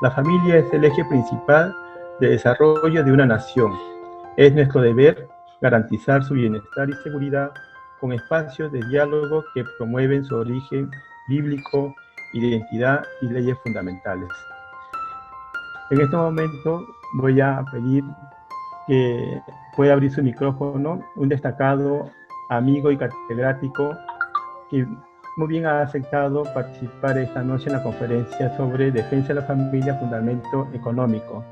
La familia es el eje principal de desarrollo de una nación. Es nuestro deber garantizar su bienestar y seguridad con espacios de diálogo que promueven su origen bíblico, identidad y leyes fundamentales. En este momento voy a pedir que pueda abrir su micrófono un destacado amigo y catedrático que muy bien ha aceptado participar esta noche en la conferencia sobre defensa de la familia, fundamento económico.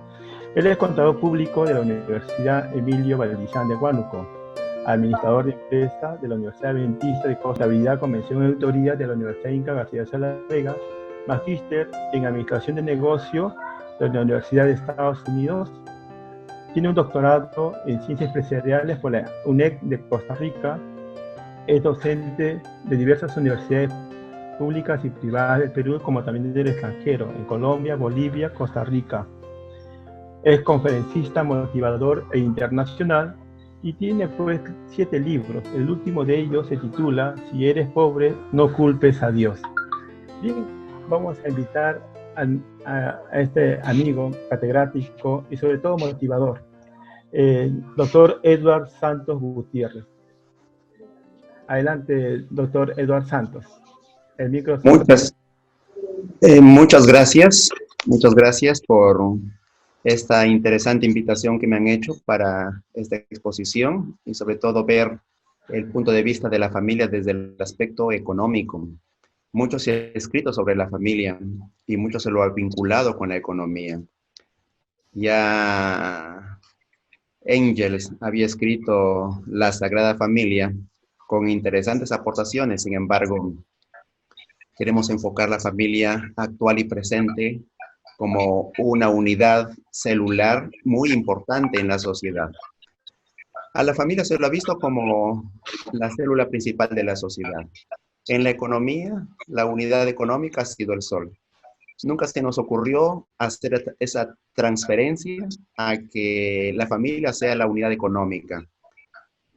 Él es contador público de la Universidad Emilio Valdizán de Huánuco, administrador de empresa de la Universidad Adventista de Contabilidad, Convención y Auditoría de la Universidad Inca García de la Vega, magíster en Administración de Negocios de la Universidad de Estados Unidos. Tiene un doctorado en Ciencias Empresariales por la UNED de Costa Rica. Es docente de diversas universidades públicas y privadas del Perú, como también del extranjero, en Colombia, Bolivia, Costa Rica. Es conferencista, motivador e internacional y tiene pues 7 libros. El último de ellos se titula Si eres pobre, no culpes a Dios. Bien, vamos a invitar a este amigo catedrático y sobre todo motivador, doctor Edward Santos Gutiérrez. Adelante, doctor Edward Santos. El micro es suyo. Muchas gracias por esta interesante invitación que me han hecho para esta exposición y sobre todo ver el punto de vista de la familia desde el aspecto económico. Mucho se ha escrito sobre la familia y mucho se lo ha vinculado con la economía. Ya Engels había escrito La Sagrada Familia con interesantes aportaciones, sin embargo, queremos enfocar la familia actual y presente como una unidad celular muy importante en la sociedad. A la familia se lo ha visto como la célula principal de la sociedad. En la economía, la unidad económica ha sido el sol. Nunca se nos ocurrió hacer esa transferencia a que la familia sea la unidad económica.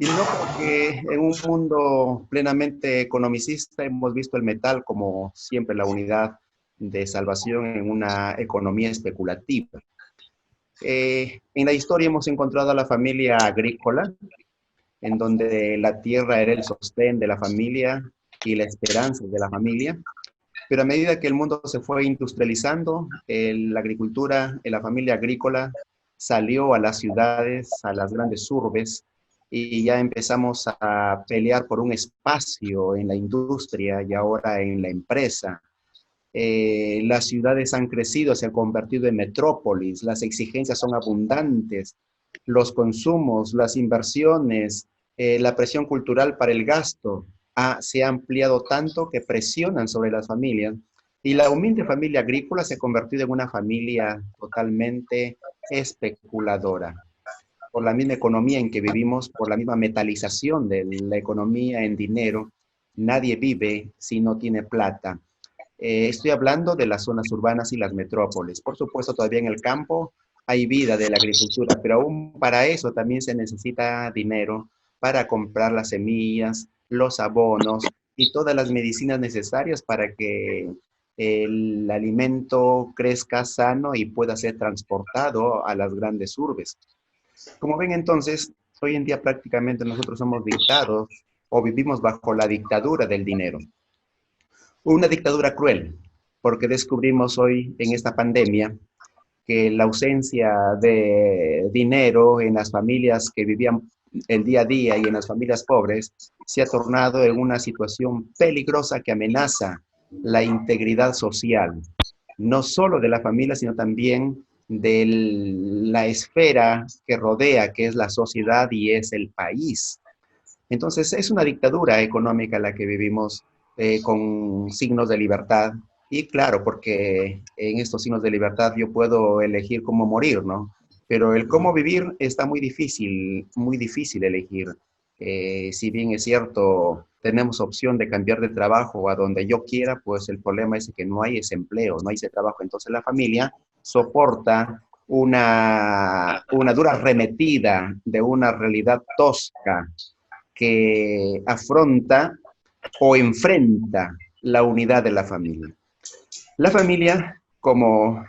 Y no porque en un mundo plenamente economicista hemos visto el metal como siempre la unidad de salvación en una economía especulativa. En la historia hemos encontrado a la familia agrícola, en donde la tierra era el sostén de la familia y la esperanza de la familia. Pero a medida que el mundo se fue industrializando, la agricultura, la familia agrícola salió a las ciudades, a las grandes urbes, y ya empezamos a pelear por un espacio en la industria y ahora en la empresa. Las ciudades han crecido, se han convertido en metrópolis, las exigencias son abundantes, los consumos, las inversiones, la presión cultural para el gasto se ha ampliado tanto que presionan sobre las familias y la humilde familia agrícola se ha convertido en una familia totalmente especuladora. Por la misma economía en que vivimos, por la misma metalización de la economía en dinero, nadie vive si no tiene plata. Estoy hablando de las zonas urbanas y las metrópolis. Por supuesto, todavía en el campo hay vida de la agricultura, pero aún para eso también se necesita dinero para comprar las semillas, los abonos y todas las medicinas necesarias para que el alimento crezca sano y pueda ser transportado a las grandes urbes. Como ven entonces, hoy en día prácticamente nosotros somos dictados o vivimos bajo la dictadura del dinero. Una dictadura cruel, porque descubrimos hoy en esta pandemia que la ausencia de dinero en las familias que vivían el día a día y en las familias pobres se ha tornado en una situación peligrosa que amenaza la integridad social, no solo de la familia, sino también de la esfera que rodea, que es la sociedad y es el país. Entonces, es una dictadura económica la que vivimos con signos de libertad. Y claro, porque en estos signos de libertad yo puedo elegir cómo morir, ¿no? Pero el cómo vivir está muy difícil elegir. Si bien es cierto, tenemos opción de cambiar de trabajo a donde yo quiera, pues el problema es que no hay ese empleo, no hay ese trabajo. Entonces la familia soporta una dura arremetida de una realidad tosca que afronta o enfrenta la unidad de la familia. La familia, como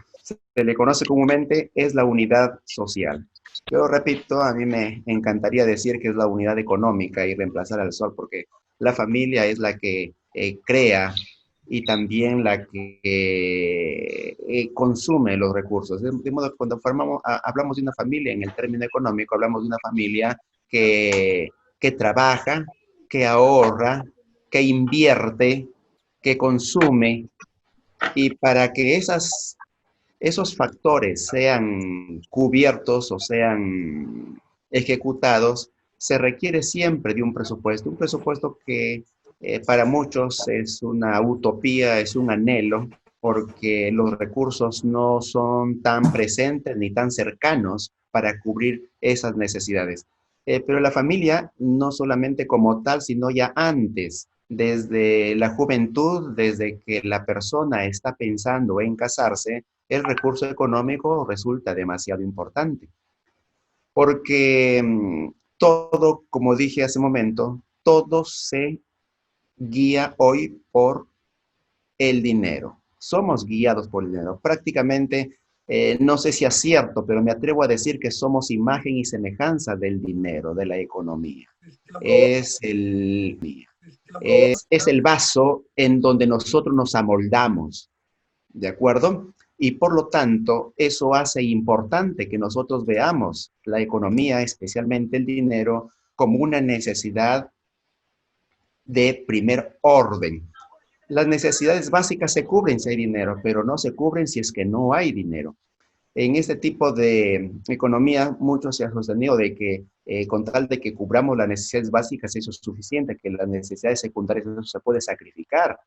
se le conoce comúnmente, es la unidad social. Yo repito, a mí me encantaría decir que es la unidad económica y reemplazar al sol, porque la familia es la que crea y también la que consume los recursos. De modo que cuando hablamos de una familia, en el término económico, hablamos de una familia que trabaja, que ahorra, que invierte, que consume, y para que esos factores sean cubiertos o sean ejecutados, se requiere siempre de un presupuesto que para muchos es una utopía, es un anhelo, porque los recursos no son tan presentes ni tan cercanos para cubrir esas necesidades. Pero la familia, no solamente como tal, sino ya antes, desde la juventud, desde que la persona está pensando en casarse, el recurso económico resulta demasiado importante. Porque todo, como dije hace un momento, todo se guía hoy por el dinero. Somos guiados por el dinero. Prácticamente, no sé si es cierto, pero me atrevo a decir que somos imagen y semejanza del dinero, de la economía. Es el vaso en donde nosotros nos amoldamos, ¿de acuerdo? Y por lo tanto, eso hace importante que nosotros veamos la economía, especialmente el dinero, como una necesidad de primer orden. Las necesidades básicas se cubren si hay dinero, pero no se cubren si es que no hay dinero. En este tipo de economía, mucho se ha sostenido de que con tal de que cubramos las necesidades básicas, eso es suficiente, que las necesidades secundarias eso se puede sacrificar.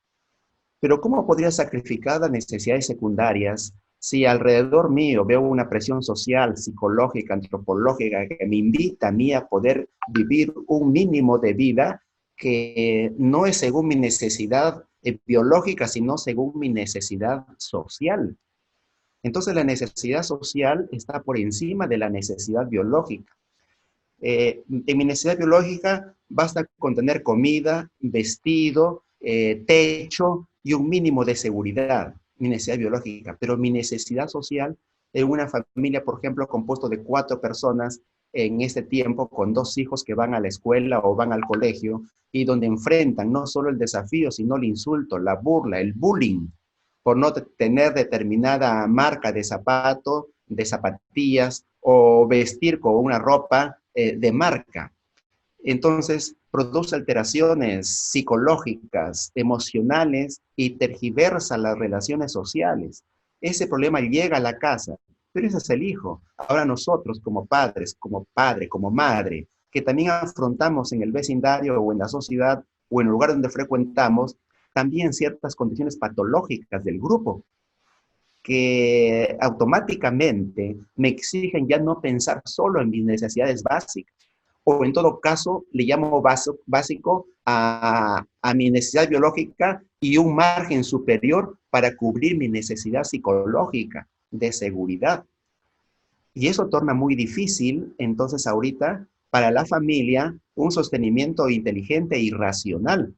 Pero ¿cómo podría sacrificar las necesidades secundarias si alrededor mío veo una presión social, psicológica, antropológica que me invita a mí a poder vivir un mínimo de vida que no es según mi necesidad biológica, sino según mi necesidad social? Entonces la necesidad social está por encima de la necesidad biológica. En mi necesidad biológica basta con tener comida, vestido, techo y un mínimo de seguridad, mi necesidad biológica. Pero mi necesidad social, en una familia, por ejemplo, compuesto de 4 personas en este tiempo, con 2 hijos que van a la escuela o van al colegio, y donde enfrentan no solo el desafío, sino el insulto, la burla, el bullying, por no tener determinada marca de zapato, de zapatillas, o vestir con una ropa de marca. Entonces, produce alteraciones psicológicas, emocionales y tergiversa las relaciones sociales. Ese problema llega a la casa, pero ese es el hijo. Ahora nosotros como padres, como padre, como madre, que también afrontamos en el vecindario o en la sociedad o en el lugar donde frecuentamos, también ciertas condiciones patológicas del grupo que automáticamente me exigen ya no pensar solo en mis necesidades básicas, o en todo caso le llamo básico a mi necesidad biológica y un margen superior para cubrir mi necesidad psicológica de seguridad. Y eso torna muy difícil, entonces ahorita, para la familia, un sostenimiento inteligente y racional.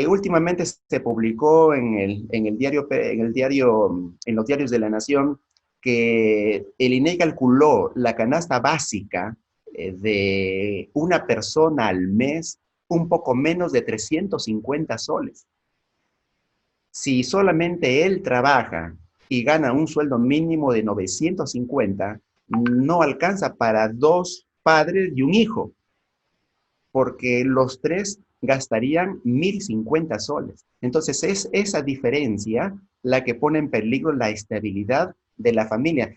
Últimamente se publicó en los diarios de la Nación, que el INE calculó la canasta básica de una persona al mes un poco menos de 350 soles. Si solamente él trabaja y gana un sueldo mínimo de 950, no alcanza para 2 padres y un hijo, porque los 3 gastarían 1.050 soles. Entonces es esa diferencia la que pone en peligro la estabilidad de la familia.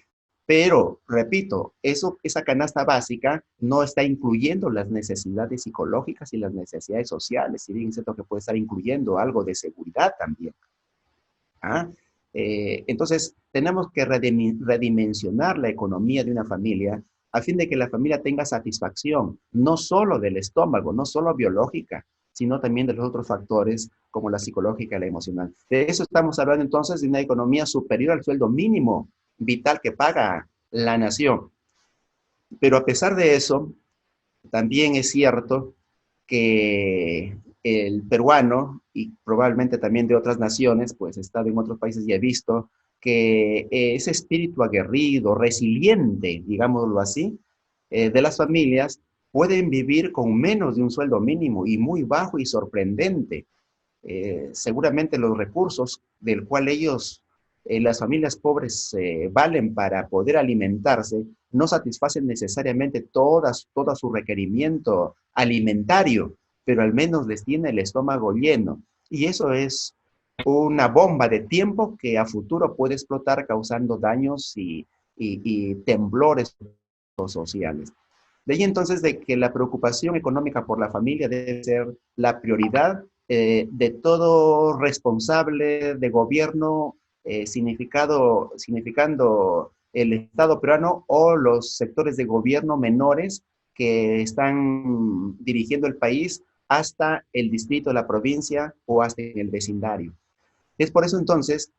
Pero, repito, esa canasta básica no está incluyendo las necesidades psicológicas y las necesidades sociales, si bien es cierto que puede estar incluyendo algo de seguridad también. ¿Ah? Entonces, tenemos que redimensionar la economía de una familia a fin de que la familia tenga satisfacción, no solo del estómago, no solo biológica, sino también de los otros factores como la psicológica y la emocional. De eso estamos hablando entonces de una economía superior al sueldo mínimo vital que paga la nación. Pero a pesar de eso, también es cierto que el peruano, y probablemente también de otras naciones, pues he estado en otros países y he visto que ese espíritu aguerrido, resiliente, digámoslo así, de las familias pueden vivir con menos de un sueldo mínimo y muy bajo y sorprendente. Seguramente los recursos del cual ellos, las familias pobres, valen para poder alimentarse, no satisfacen necesariamente todo su requerimiento alimentario, pero al menos les tiene el estómago lleno. Y eso es una bomba de tiempo que a futuro puede explotar causando daños y temblores sociales. De ahí entonces de que la preocupación económica por la familia debe ser la prioridad de todo responsable de gobierno, significando el Estado peruano o los sectores de gobierno menores que están dirigiendo el país hasta el distrito, la provincia o hasta el vecindario. Es por eso entonces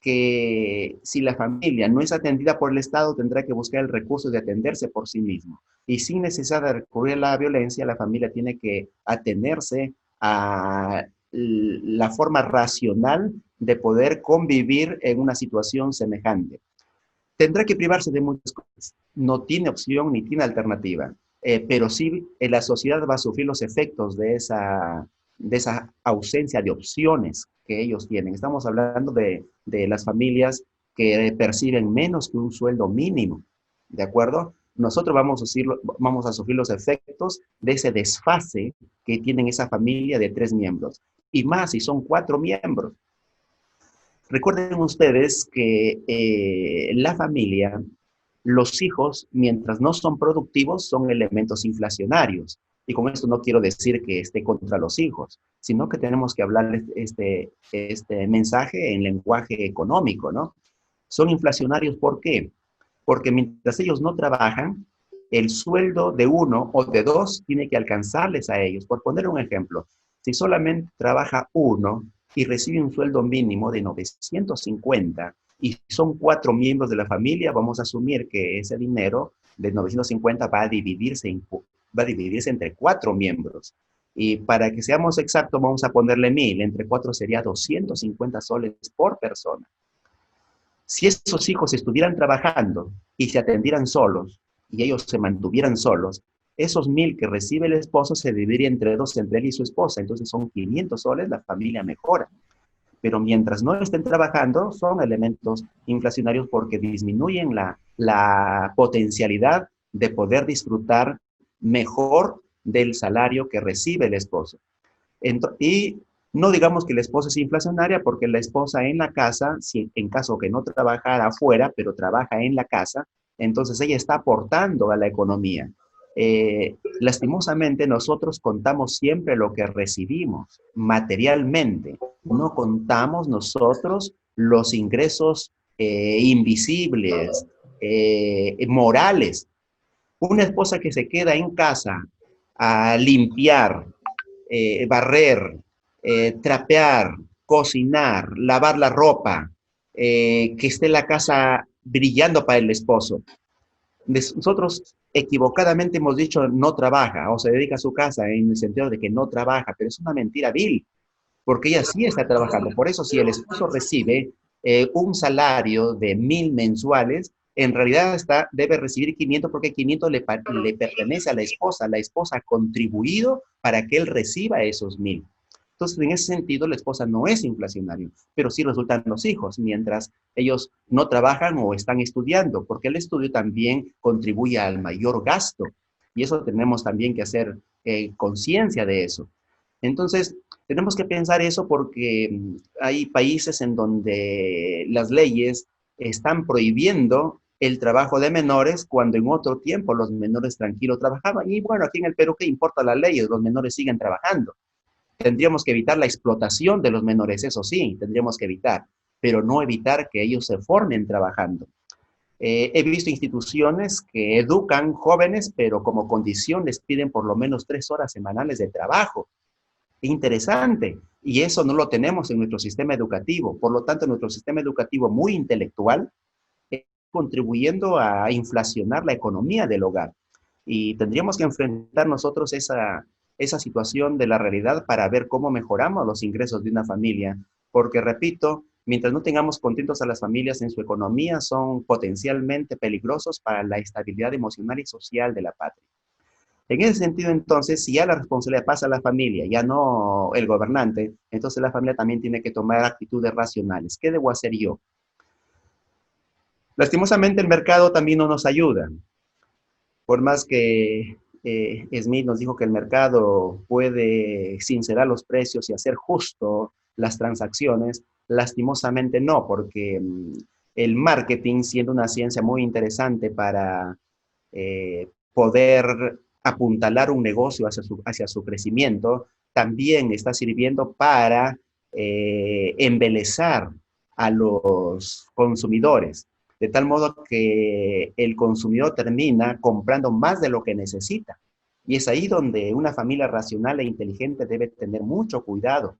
que si la familia no es atendida por el Estado, tendrá que buscar el recurso de atenderse por sí mismo. Y sin necesidad de recurrir a la violencia, la familia tiene que atenerse a la forma racional de poder convivir en una situación semejante. Tendrá que privarse de muchas cosas. No tiene opción ni tiene alternativa. Pero sí, la sociedad va a sufrir los efectos de esa ausencia de opciones que ellos tienen. Estamos hablando de las familias que perciben menos que un sueldo mínimo, ¿de acuerdo? Nosotros vamos a sufrir los efectos de ese desfase que tienen esa familia de 3 miembros. Y más si son 4 miembros. Recuerden ustedes que la familia, los hijos, mientras no son productivos, son elementos inflacionarios. Y con esto no quiero decir que esté contra los hijos, sino que tenemos que hablar este mensaje en lenguaje económico, ¿no? Son inflacionarios, ¿por qué? Porque mientras ellos no trabajan, el sueldo de uno o de dos tiene que alcanzarles a ellos. Por poner un ejemplo, si solamente trabaja uno y recibe un sueldo mínimo de 950 y son 4 miembros de la familia, vamos a asumir que ese dinero de 950 va a dividirse entre 4 miembros. Y para que seamos exactos, vamos a ponerle 1000, entre 4 sería 250 soles por persona. Si esos hijos estuvieran trabajando y se atendieran solos, y ellos se mantuvieran solos, esos 1000 que recibe el esposo se dividirían entre dos, entre él y su esposa, entonces son 500 soles, la familia mejora. Pero mientras no estén trabajando, son elementos inflacionarios porque disminuyen la potencialidad de poder disfrutar mejor del salario que recibe el esposo. Y no digamos que la esposa es inflacionaria porque la esposa en la casa, si en caso que no trabajara afuera, pero trabaja en la casa, entonces ella está aportando a la economía. Lastimosamente nosotros contamos siempre lo que recibimos materialmente, no contamos nosotros los ingresos invisibles, morales. Una esposa que se queda en casa a limpiar, barrer, trapear, cocinar, lavar la ropa, que esté la casa brillando para el esposo. Nosotros equivocadamente hemos dicho no trabaja o se dedica a su casa en el sentido de que no trabaja, pero es una mentira vil, porque ella sí está trabajando. Por eso si el esposo recibe un salario de 1000 mensuales, en realidad debe recibir 500 porque 500 le pertenece a la esposa ha contribuido para que él reciba esos 1000. Entonces, en ese sentido, la esposa no es inflacionario, pero sí resultan los hijos, mientras ellos no trabajan o están estudiando, porque el estudio también contribuye al mayor gasto, y eso tenemos también que hacer conciencia de eso. Entonces, tenemos que pensar eso porque hay países en donde las leyes están prohibiendo el trabajo de menores cuando en otro tiempo los menores tranquilos trabajaban. Y bueno, aquí en el Perú, ¿qué importa la ley? Los menores siguen trabajando. Tendríamos que evitar la explotación de los menores, eso sí, tendríamos que evitar, pero no evitar que ellos se formen trabajando. He visto instituciones que educan jóvenes, pero como condición les piden por lo menos 3 horas semanales de trabajo. Interesante. Y eso no lo tenemos en nuestro sistema educativo. Por lo tanto, nuestro sistema educativo muy intelectual está contribuyendo a inflacionar la economía del hogar. Y tendríamos que enfrentar nosotros esa situación de la realidad para ver cómo mejoramos los ingresos de una familia. Porque, repito, Mientras no tengamos contentos a las familias en su economía, son potencialmente peligrosos para la estabilidad emocional y social de la patria. En ese sentido, entonces, si ya la responsabilidad pasa a la familia, ya no el gobernante, entonces la familia también tiene que tomar actitudes racionales. ¿Qué debo hacer yo? Lastimosamente, el mercado también no nos ayuda. Por más que Smith nos dijo que el mercado puede sincerar los precios y hacer justo las transacciones, lastimosamente no, porque el marketing, siendo una ciencia muy interesante para poder apuntalar un negocio hacia su crecimiento, también está sirviendo para embelezar a los consumidores, de tal modo que el consumidor termina comprando más de lo que necesita. Y es ahí donde una familia racional e inteligente debe tener mucho cuidado.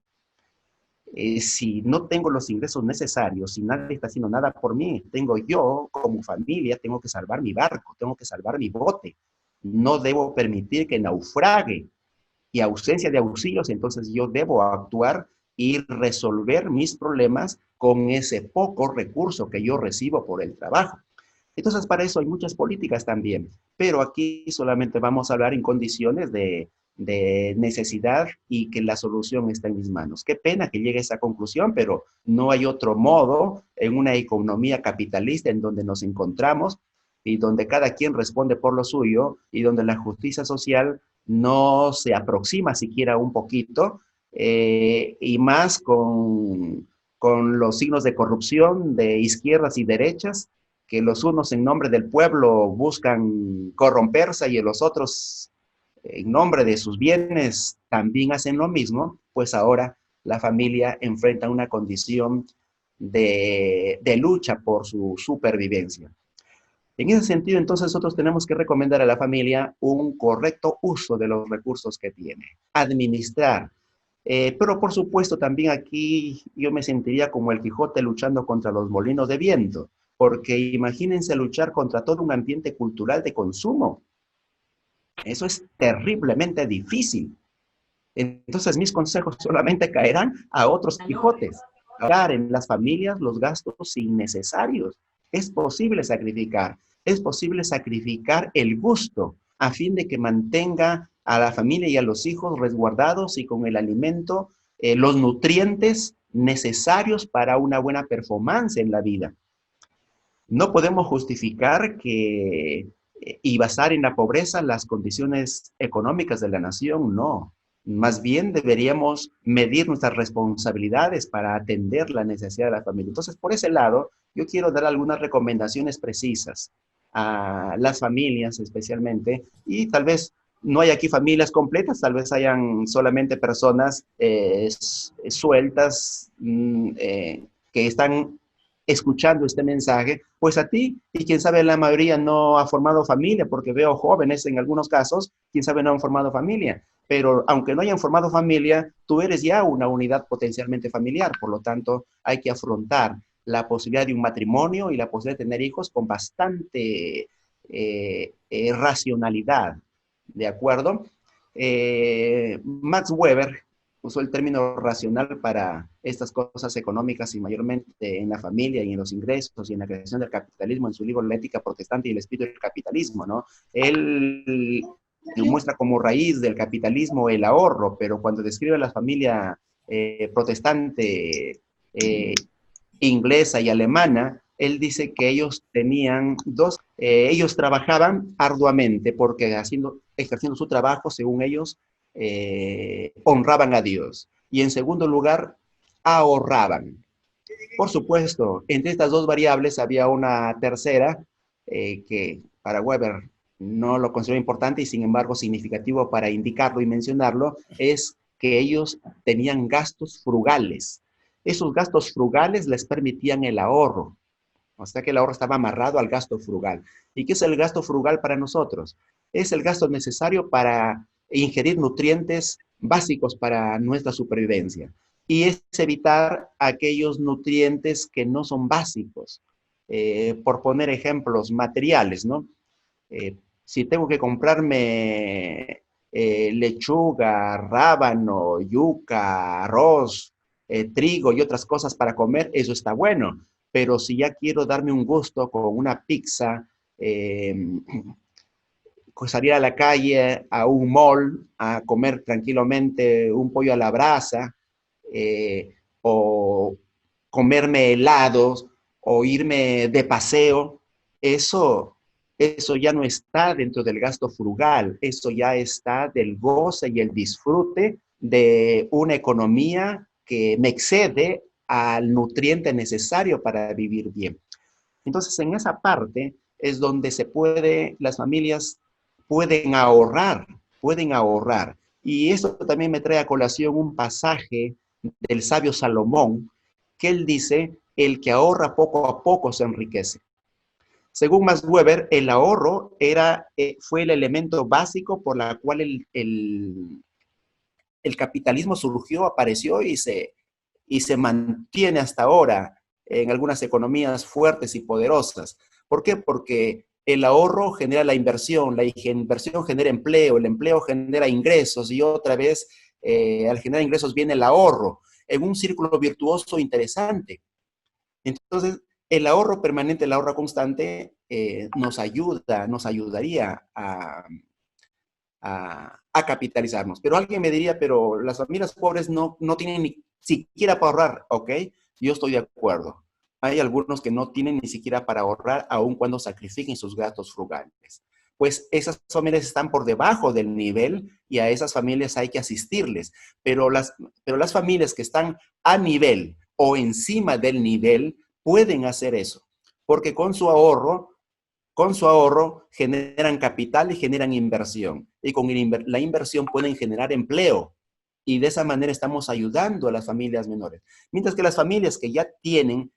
Si no tengo los ingresos necesarios, si nadie está haciendo nada por mí, tengo yo como familia, tengo que salvar mi barco, tengo que salvar mi bote. No debo permitir que naufrague. Y ausencia de auxilios, entonces yo debo actuar y resolver mis problemas con ese poco recurso que yo recibo por el trabajo. Entonces, para eso hay muchas políticas también, pero aquí solamente vamos a hablar en condiciones de necesidad y que la solución está en mis manos. Qué pena que llegue a esa conclusión, pero no hay otro modo en una economía capitalista en donde nos encontramos y donde cada quien responde por lo suyo y donde la justicia social no se aproxima siquiera un poquito, y más con los signos de corrupción de izquierdas y derechas, que los unos en nombre del pueblo buscan corromperse y los otros en nombre de sus bienes también hacen lo mismo, pues ahora la familia enfrenta una condición de lucha por su supervivencia. En ese sentido, entonces, nosotros tenemos que recomendar a la familia un correcto uso de los recursos que tiene, administrar. Pero por supuesto, también aquí yo me sentiría como el Quijote luchando contra los molinos de viento, porque imagínense luchar contra todo un ambiente cultural de consumo. Eso es terriblemente difícil. Entonces, mis consejos solamente caerán a otros Quijotes. Pagar en las familias los gastos innecesarios. Es posible sacrificar. Es posible sacrificar el gusto a fin de que mantenga a la familia y a los hijos resguardados y con el alimento, los nutrientes necesarios para una buena performance en la vida. No podemos justificar que y basar en la pobreza las condiciones económicas de la nación, no. Más bien deberíamos medir nuestras responsabilidades para atender la necesidad de la familia. Entonces, por ese lado, yo quiero dar algunas recomendaciones precisas a las familias especialmente, y tal vez no hay aquí familias completas, tal vez hayan solamente personas sueltas, que están escuchando este mensaje, pues a ti, y quién sabe la mayoría no ha formado familia, porque veo jóvenes en algunos casos, quién sabe no han formado familia, pero aunque no hayan formado familia, tú eres ya una unidad potencialmente familiar, por lo tanto hay que afrontar la posibilidad de un matrimonio y la posibilidad de tener hijos con bastante racionalidad, ¿de acuerdo? Max Weber usó el término racional para estas cosas económicas y mayormente en la familia y en los ingresos y en la creación del capitalismo en su libro La ética protestante y el espíritu del capitalismo, ¿no? Él muestra como raíz del capitalismo el ahorro, pero cuando describe a la familia protestante, inglesa y alemana, él dice que ellos tenían ellos trabajaban arduamente porque ejerciendo su trabajo, según ellos, honraban a Dios. Y en segundo lugar, ahorraban. Por supuesto, entre estas dos variables había una tercera que para Weber no lo considero importante y sin embargo significativo para indicarlo y mencionarlo, es que ellos tenían gastos frugales. Esos gastos frugales les permitían el ahorro. O sea que el ahorro estaba amarrado al gasto frugal. ¿Y qué es el gasto frugal para nosotros? Es el gasto necesario para ingerir nutrientes básicos para nuestra supervivencia. Y es evitar aquellos nutrientes que no son básicos. Por poner ejemplos materiales, ¿no? Si tengo que comprarme lechuga, rábano, yuca, arroz, trigo y otras cosas para comer, eso está bueno. Pero si ya quiero darme un gusto con una pizza, salir a la calle, a un mall, a comer tranquilamente un pollo a la brasa, o comerme helados, o irme de paseo, eso, eso ya no está dentro del gasto frugal, eso ya está del goce y el disfrute de una economía que me excede al nutriente necesario para vivir bien. Entonces, en esa parte es donde las familias pueden ahorrar, pueden ahorrar. Y esto también me trae a colación un pasaje del sabio Salomón, que él dice, el que ahorra poco a poco se enriquece. Según Max Weber, el ahorro fue el elemento básico por la cual el capitalismo surgió, apareció y se mantiene hasta ahora en algunas economías fuertes y poderosas. ¿Por qué? Porque el ahorro genera la inversión genera empleo, el empleo genera ingresos y otra vez al generar ingresos viene el ahorro en un círculo virtuoso interesante. Entonces, el ahorro permanente, el ahorro constante nos ayudaría a capitalizarnos. Pero alguien me diría, pero las familias pobres no tienen ni siquiera para ahorrar, ¿ok? Yo estoy de acuerdo. Hay algunos que no tienen ni siquiera para ahorrar, aun cuando sacrifiquen sus gastos frugales. Pues esas familias están por debajo del nivel y a esas familias hay que asistirles. Pero las familias que están a nivel o encima del nivel pueden hacer eso, porque con su ahorro generan capital y generan inversión. Y con la inversión pueden generar empleo. Y de esa manera estamos ayudando a las familias menores. Mientras que las familias que ya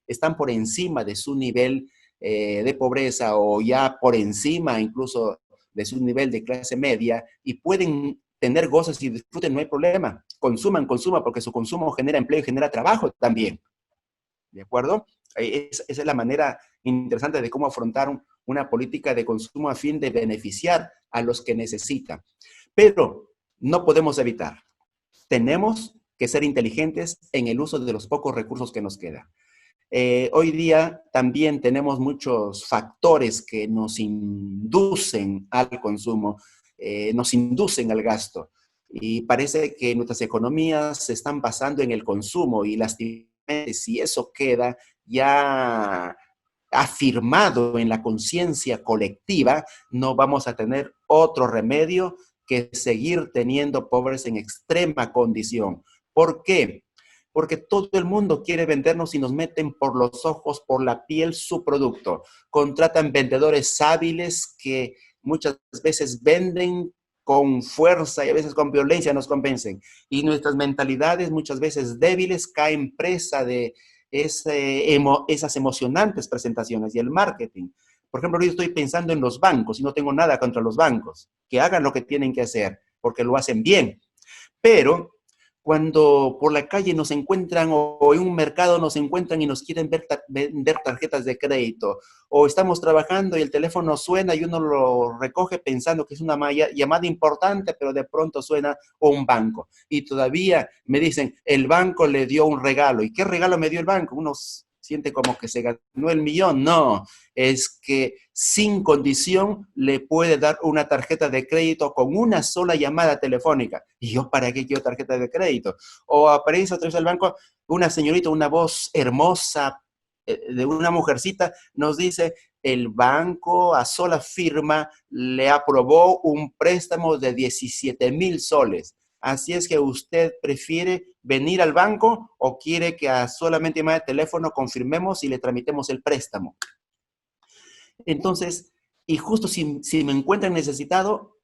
están por encima de su nivel de pobreza o ya por encima incluso de su nivel de clase media y pueden tener goces y disfruten, no hay problema. Consuman, porque su consumo genera empleo y genera trabajo también. ¿De acuerdo? Esa es la manera interesante de cómo afrontar una política de consumo a fin de beneficiar a los que necesitan. Pero no podemos evitar. Tenemos que ser inteligentes en el uso de los pocos recursos que nos quedan. Hoy día también tenemos muchos factores que nos inducen al consumo, nos inducen al gasto. Y parece que nuestras economías se están basando en el consumo y lastimosamente si eso queda ya afirmado en la conciencia colectiva, no vamos a tener otro remedio que seguir teniendo pobres en extrema condición. ¿Por qué? Porque todo el mundo quiere vendernos y nos meten por los ojos, por la piel su producto. Contratan vendedores hábiles que muchas veces venden con fuerza y a veces con violencia nos convencen. Y nuestras mentalidades muchas veces débiles caen presa de esas emocionantes presentaciones y el marketing. Por ejemplo, yo estoy pensando en los bancos y no tengo nada contra los bancos, que hagan lo que tienen que hacer, porque lo hacen bien. Pero cuando por la calle nos encuentran o en un mercado nos encuentran y nos quieren vender tarjetas de crédito, o estamos trabajando y el teléfono suena y uno lo recoge pensando que es una llamada importante, pero de pronto suena un banco. Y todavía me dicen, el banco le dio un regalo. ¿Y qué regalo me dio el banco? Uno siente como que se ganó el millón. No, es que sin condición le puede dar una tarjeta de crédito con una sola llamada telefónica. ¿Y yo para qué quiero tarjeta de crédito? O aparece otra vez al banco una señorita, una voz hermosa de una mujercita, nos dice, el banco a sola firma le aprobó un préstamo de 17,000 soles. Así es que usted prefiere venir al banco o quiere que a solamente llamada de teléfono confirmemos y le tramitemos el préstamo. Entonces, y justo si me encuentran necesitado,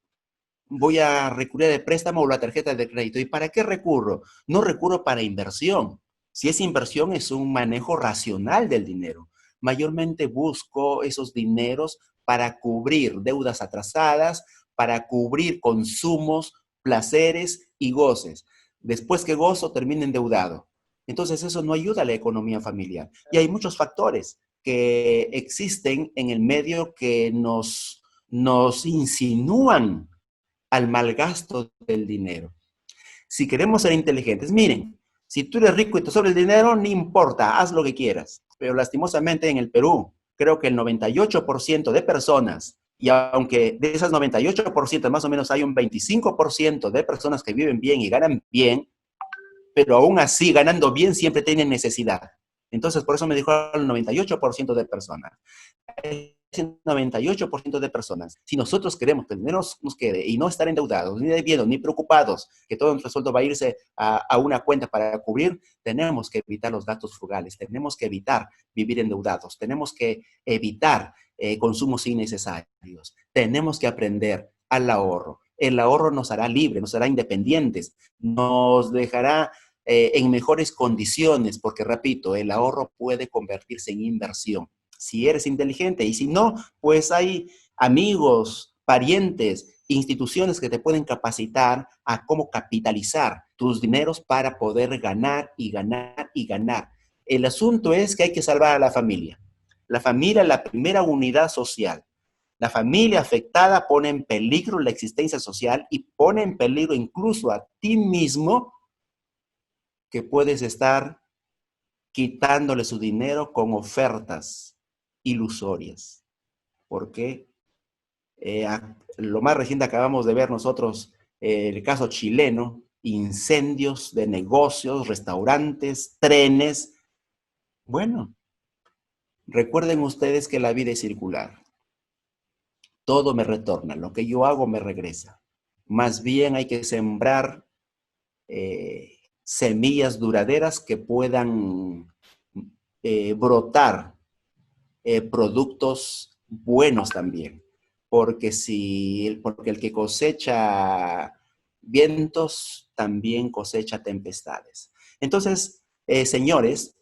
voy a recurrir al préstamo o la tarjeta de crédito. ¿Y para qué recurro? No recurro para inversión. Si es inversión, es un manejo racional del dinero. Mayormente busco esos dineros para cubrir deudas atrasadas, para cubrir consumos, placeres y goces. Después que gozo, termino endeudado. Entonces, eso no ayuda a la economía familiar. Y hay muchos factores que existen en el medio que nos insinúan al mal gasto del dinero. Si queremos ser inteligentes, miren, Si tú eres rico y te sobra el dinero, no importa, haz lo que quieras. Pero lastimosamente en el Perú, creo que el 98% de personas, y aunque de esas 98% más o menos hay un 25% de personas que viven bien y ganan bien, pero aún así, ganando bien, siempre tienen necesidad. Entonces, por eso me dijo el 98% de personas. Ese 98% de personas, si nosotros queremos que el dinero nos quede y no estar endeudados, ni debiendo, ni preocupados, que todo nuestro sueldo va a irse a una cuenta para cubrir, tenemos que evitar los gastos frugales, tenemos que evitar vivir endeudados, tenemos que evitar consumos innecesarios, tenemos que aprender al ahorro. El ahorro nos hará libres, nos hará independientes, nos dejará en mejores condiciones, porque repito, el ahorro puede convertirse en inversión si eres inteligente, y si no, pues hay amigos, parientes, instituciones que te pueden capacitar a cómo capitalizar tus dineros para poder ganar y ganar y ganar. El asunto es que hay que salvar a la familia. La familia es la primera unidad social. La familia afectada pone en peligro la existencia social y pone en peligro incluso a ti mismo, que puedes estar quitándole su dinero con ofertas ilusorias. Porque lo más reciente acabamos de ver nosotros, el caso chileno, incendios de negocios, restaurantes, trenes. Bueno, recuerden ustedes que la vida es circular. Todo me retorna, lo que yo hago me regresa. Más bien hay que sembrar semillas duraderas que puedan brotar productos buenos también. Porque el que cosecha vientos también cosecha tempestades. Entonces, señores,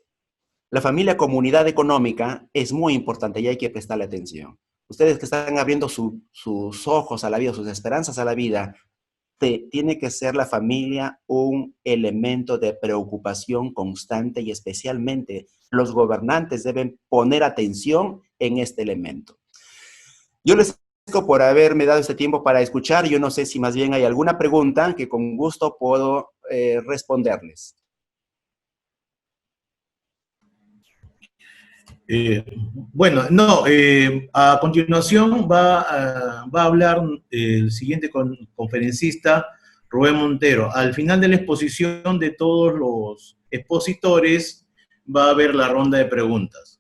la familia comunidad económica es muy importante y hay que prestarle atención. Ustedes que están abriendo sus ojos a la vida, sus esperanzas a la vida, tiene que ser la familia un elemento de preocupación constante y especialmente los gobernantes deben poner atención en este elemento. Yo les agradezco por haberme dado este tiempo para escuchar. Yo no sé si más bien hay alguna pregunta que con gusto puedo responderles. Bueno, no, a continuación va a hablar el siguiente conferencista, Rubén Montero. Al final de la exposición de todos los expositores va a haber la ronda de preguntas.